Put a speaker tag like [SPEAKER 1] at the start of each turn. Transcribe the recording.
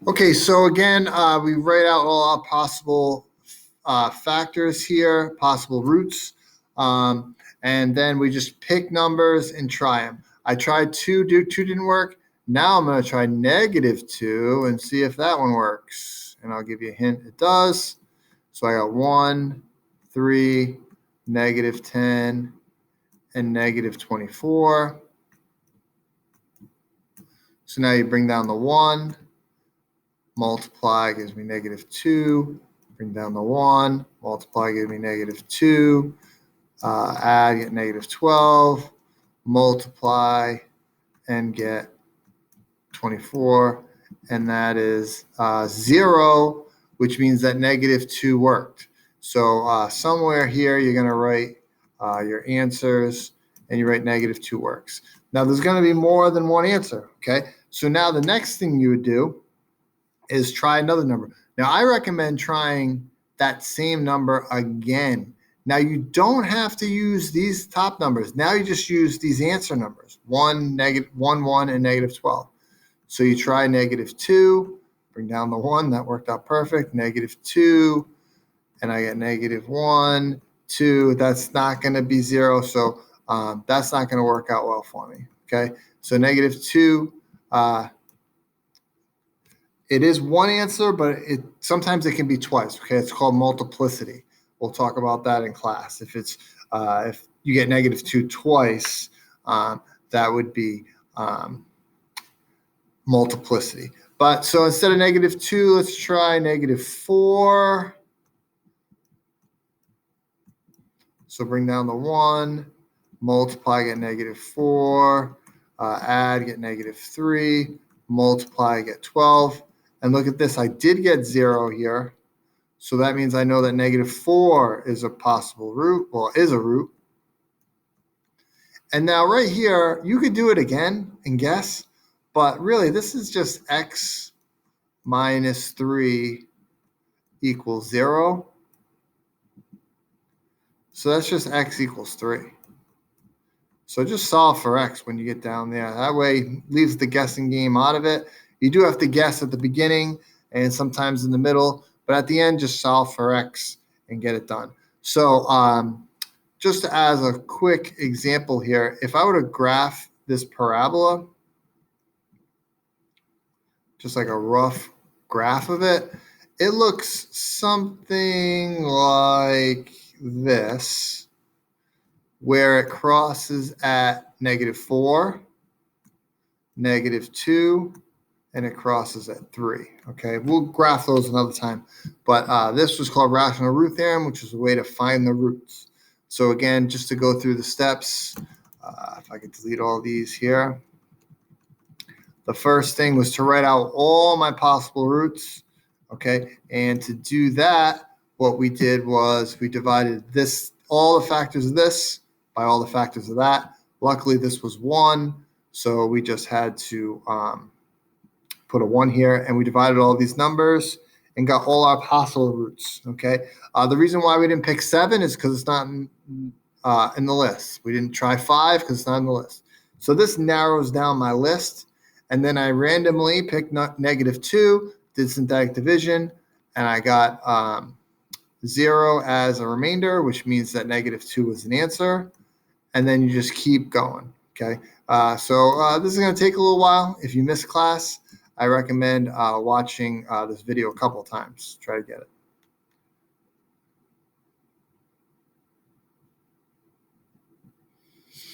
[SPEAKER 1] Okay, so again, we write out all our possible factors here, possible roots, and then we just pick numbers and try them. I tried 2, 2 didn't work. Now I'm going to try -2 and see if that one works. And I'll give you a hint, it does. So I got 1, 3, -10, and -24. So now you bring down the 1. Multiply gives me -2. Bring down the 1. Multiply gives me -2. Add, get -12. Multiply and get 24. And that is 0, which means that -2 worked. So somewhere here, you're going to write your answers, and you write -2 works. Now, there's going to be more than one answer, okay? So now the next thing you would do is try another number. Now, I recommend trying that same number again. Now, you don't have to use these top numbers. Now you just use these answer numbers, 1, -1, 1, and -12. So you try -2, bring down the 1. That worked out perfect. -2, and I get -1, 2. That's not going to be 0, so that's not going to work out well for me, okay? So -2, it is one answer, but sometimes it can be twice. Okay, it's called multiplicity. We'll talk about that in class. If you get -2 twice, that would be multiplicity. But so instead of -2, let's try -4. So bring down the 1, multiply, get -4, add, get -3, multiply, get 12. And look at this, I did get 0 here. So that means I know that -4 is a possible root, well, is a root. And now right here, you could do it again and guess, but really this is just x minus 3 equals 0. So that's just x equals 3. So just solve for x when you get down there. That way leaves the guessing game out of it. You do have to guess at the beginning and sometimes in the middle, but at the end, just solve for x and get it done. So just as a quick example here, if I were to graph this parabola, just like a rough graph of it, it looks something like this, where it crosses at -4, -2, and it crosses at 3. Okay, we'll graph those another time. But this was called rational root theorem, which is a way to find the roots. So again, just to go through the steps, if I could delete all these here. The first thing was to write out all my possible roots. Okay, and to do that, what we did was we divided all the factors of this by all the factors of that. Luckily, this was 1, so we just had to put a 1 here, and we divided all these numbers and got all our possible roots, okay? The reason why we didn't pick 7 is because it's not in the list. We didn't try 5 because it's not in the list. So this narrows down my list, and then I randomly picked -2, did synthetic division, and I got 0 as a remainder, which means that -2 was an answer, and then you just keep going, okay? So this is going to take a little while. If you miss class, I recommend watching this video a couple of times. Try to get it.